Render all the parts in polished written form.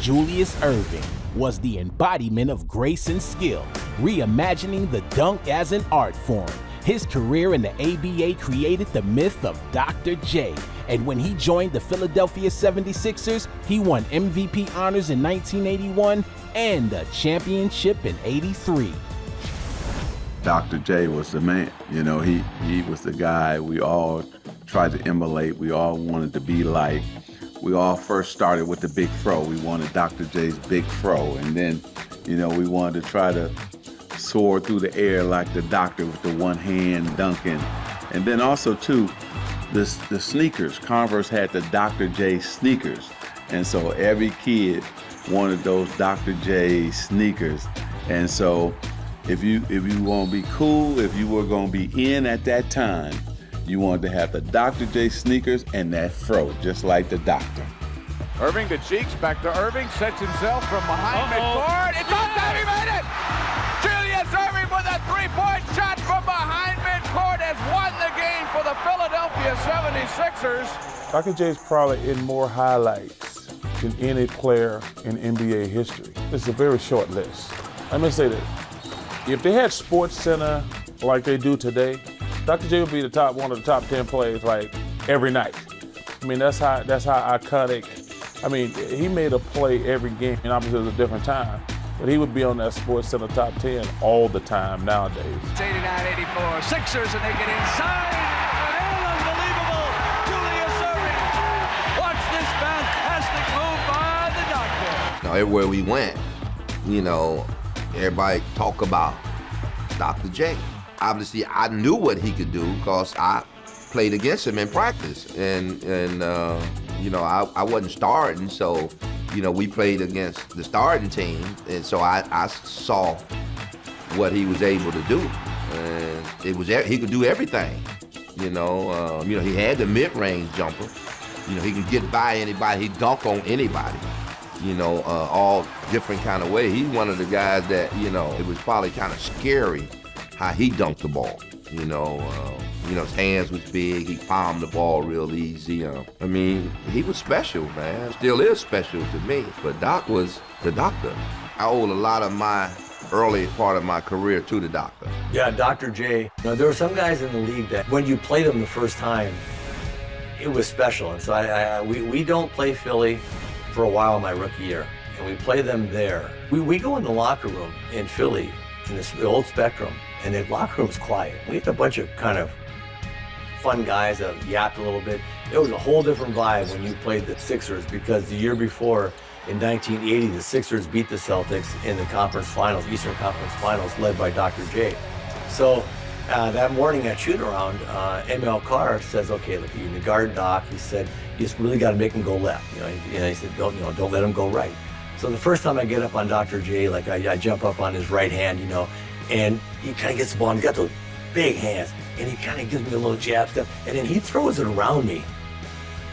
Julius Erving was the embodiment of grace and skill, reimagining the dunk as an art form. His career in the ABA created the myth of Dr. J, and when he joined the Philadelphia 76ers, he won MVP honors in 1981 and a championship in '83. Dr. J was the man. You know, he was the guy we all tried to emulate, we all wanted to be like. We all first started with the big fro. We wanted Dr. J's big fro, and then, you know, we wanted to try to soar through the air like the doctor with the one hand dunking. And then also too, the sneakers. Converse had the Dr. J sneakers. And so every kid wanted those Dr. J sneakers. And so if you want to be cool, if you were going to be in at that time, you wanted to have the Dr. J sneakers and that fro, just like the doctor. Erving to Cheeks, back to Erving, sets himself from behind midcourt. It's on time, he made it! Julius Erving with a three-point shot from behind midcourt has won the game for the Philadelphia 76ers. Dr. J's probably in more highlights than any player in NBA history. It's a very short list. Let me say this. If they had Sports Center like they do today, Dr. J would be one of the top 10 plays like every night. I mean, that's how iconic. I mean, he made a play every game, and obviously it was a different time, but he would be on that Sports Center top 10 all the time nowadays. It's 89-84, Sixers, and they get inside. An unbelievable Julius Erving. Watch this fantastic move by the doctor. Now, everywhere we went, you know, everybody talk about Dr. J. Obviously, I knew what he could do because I played against him in practice, and you know, I wasn't starting, so you know, we played against the starting team, and so I saw what he was able to do, and he could do everything. You know, he had the mid-range jumper. You know, he can get by anybody. He dunk on anybody. You know, all different kind of ways. He's one of the guys that, you know, it was probably kind of scary how he dunked the ball. You know, his hands was big. He palmed the ball real easy. I mean, he was special, man. Still is special to me. But Doc was the doctor. I owe a lot of my early part of my career to the doctor. Yeah, Dr. J. You know, there were some guys in the league that when you played them the first time, it was special. And so we don't play Philly for a while my rookie year, and we play them there. We go in the locker room in Philly, in the old Spectrum, and the locker room's quiet. We had a bunch of kind of fun guys that yapped a little bit. It was a whole different vibe when you played the Sixers, because the year before, in 1980, the Sixers beat the Celtics in the conference finals, Eastern Conference Finals, led by Dr. J. So that morning at shoot-around, M.L. Carr says, okay, look, you're in the guard, Doc. He said, you just really got to make him go left. He said, don't let him go right. So the first time I get up on Dr. J, like I jump up on his right hand, and he kind of gets the ball, and he's got those big hands, and he kind of gives me a little jab step, and then he throws it around me.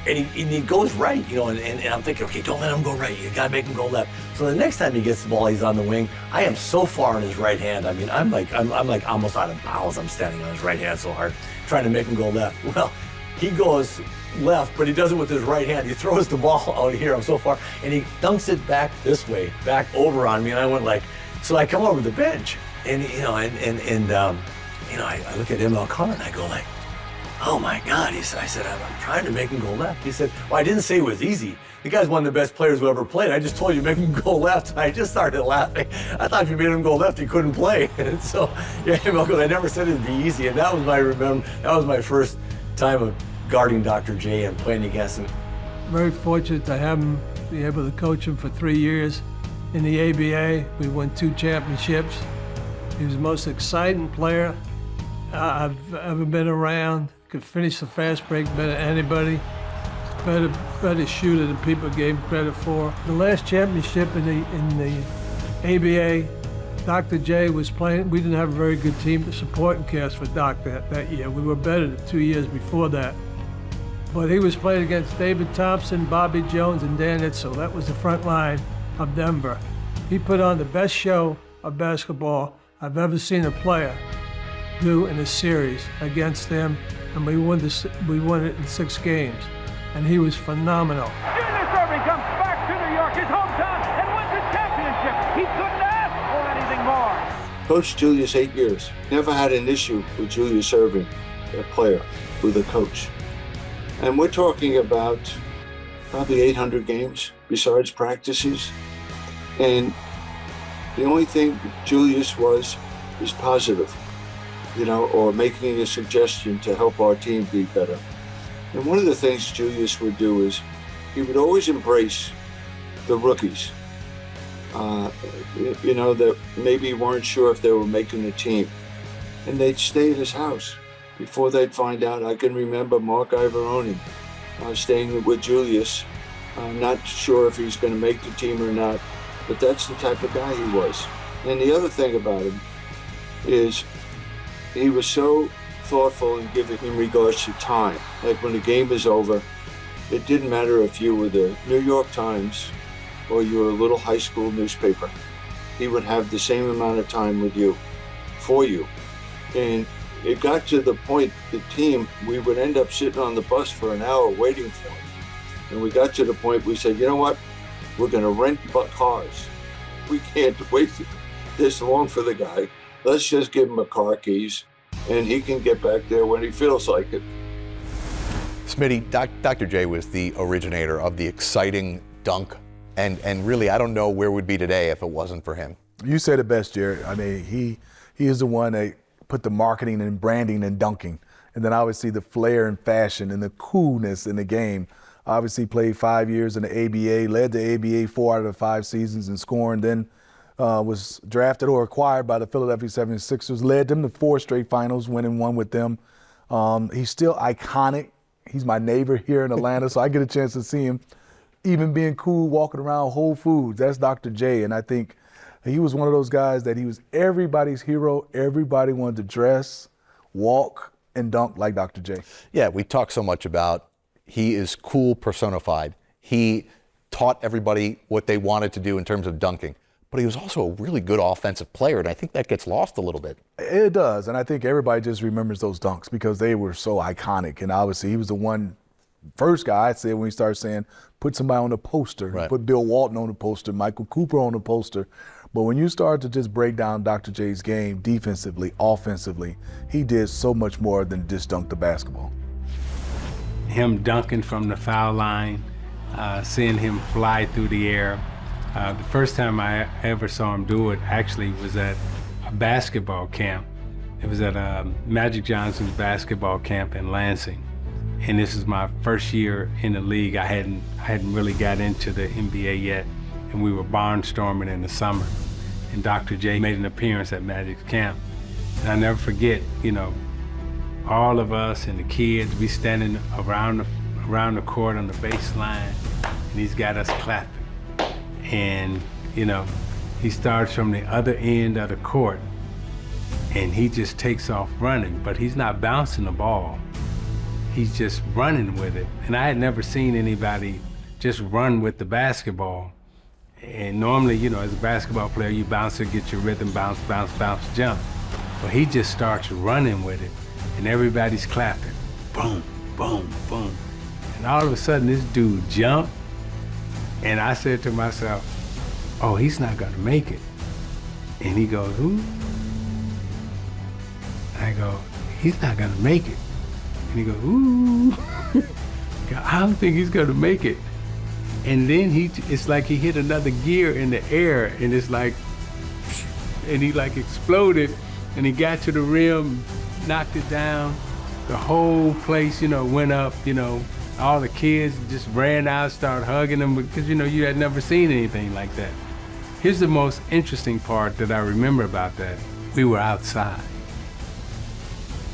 And he goes right, and I'm thinking, okay, don't let him go right. You gotta make him go left. So the next time he gets the ball, he's on the wing. I am so far on his right hand. I mean, I'm like almost out of bounds. I'm standing on his right hand so hard, trying to make him go left. Well, he goes left, but he does it with his right hand. He throws the ball out here. I'm so far, and he dunks it back this way, back over on me. And I went like, so I come over the bench, and I look at M.L. Carr and I go like, oh my God, I said, I'm trying to make him go left. He said, well, I didn't say it was easy. The guy's one of the best players who ever played. I just told you to make him go left. I just started laughing. I thought if you made him go left, he couldn't play. And so, yeah, I never said it'd be easy. And that was my first time of guarding Dr. J and playing against him. Very fortunate to have him, be able to coach him for 3 years. In the ABA, we won 2 championships. He was the most exciting player I've ever been around. Could finish the fast break better than anybody. Better shooter than people gave him credit for. The last championship in the ABA, Dr. J was playing. We didn't have a very good team to support and cast for Doc that year. We were better than 2 years before that. But he was playing against David Thompson, Bobby Jones, and Dan Itzel. That was the front line of Denver. He put on the best show of basketball I've ever seen a player do in a series against them, and we won it in 6 games, and he was phenomenal. Julius Erving comes back to New York, his hometown, Coached Julius 8 years. Never had an issue with Julius Erving, a player, with a coach. And we're talking about probably 800 games besides practices. And the only thing Julius was positive, or making a suggestion to help our team be better. And one of the things Julius would do is he would always embrace the rookies, that maybe weren't sure if they were making the team. And they'd stay at his house before they'd find out. I can remember Mark Ivoroni staying with Julius, not sure if he's going to make the team or not, but that's the type of guy he was. And the other thing about him is he was so thoughtful and giving in regards to time. Like when the game was over, it didn't matter if you were the New York Times or you were a little high school newspaper. He would have the same amount of time with you, for you. And it got to the point, the team, we would end up sitting on the bus for an hour waiting for him. And we got to the point we said, you know what? We're gonna rent cars. We can't wait this long for the guy. Let's just give him a car keys and he can get back there when he feels like it. Smitty, Dr. J was the originator of the exciting dunk. And really, I don't know where we'd be today if it wasn't for him. You said it best, Jared. I mean, he is the one that put the marketing and branding and dunking. And then obviously the flair and fashion and the coolness in the game. Obviously played 5 years in the ABA, led the ABA 4 out of the 5 seasons in scoring, then was drafted or acquired by the Philadelphia 76ers, led them to 4 straight finals, winning 1 with them. He's still iconic. He's my neighbor here in Atlanta, so I get a chance to see him even being cool, walking around Whole Foods. That's Dr. J, and I think he was one of those guys that he was everybody's hero. Everybody wanted to dress, walk, and dunk like Dr. J. Yeah, we talk so much about he is cool personified. He taught everybody what they wanted to do in terms of dunking, but he was also a really good offensive player, and I think that gets lost a little bit. It does, and I think everybody just remembers those dunks because they were so iconic, and obviously he was the first guy I said when he started saying, put somebody on the poster, right. Put Bill Walton on the poster, Michael Cooper on the poster. But when you start to just break down Dr. J's game defensively, offensively, he did so much more than just dunk the basketball. Him dunking from the foul line, seeing him fly through the air. The first time I ever saw him do it actually was at a basketball camp. It was at Magic Johnson's basketball camp in Lansing. And this is my first year in the league. I hadn't really got into the NBA yet, and we were barnstorming in the summer. And Dr. J made an appearance at Magic's camp. And I never forget, all of us and the kids, we standing around the court on the baseline, and he's got us clapping. And, he starts from the other end of the court, and he just takes off running, but he's not bouncing the ball. He's just running with it. And I had never seen anybody just run with the basketball. And normally, as a basketball player, you bounce it, get your rhythm, bounce, bounce, bounce, jump. But he just starts running with it, and everybody's clapping. Boom, boom, boom. And all of a sudden, this dude jumped, and I said to myself, oh, he's not gonna make it. And he goes, who? I go, he's not gonna make it. And he goes, ooh. I don't think he's gonna make it. And then it's like he hit another gear in the air, and it's like, and he like exploded, and he got to the rim, knocked it down. The whole place, went up, all the kids just ran out, started hugging him because, you had never seen anything like that. Here's the most interesting part that I remember about that. We were outside.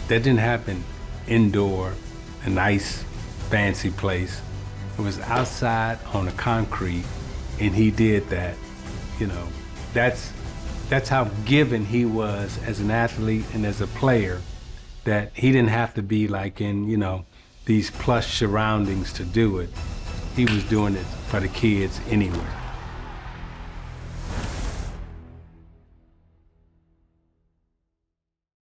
That didn't happen indoor, a nice, fancy place. It was outside on the concrete, and he did that. That's how given he was as an athlete and as a player, that he didn't have to be like in, these plush surroundings to do it. He was doing it for the kids anywhere.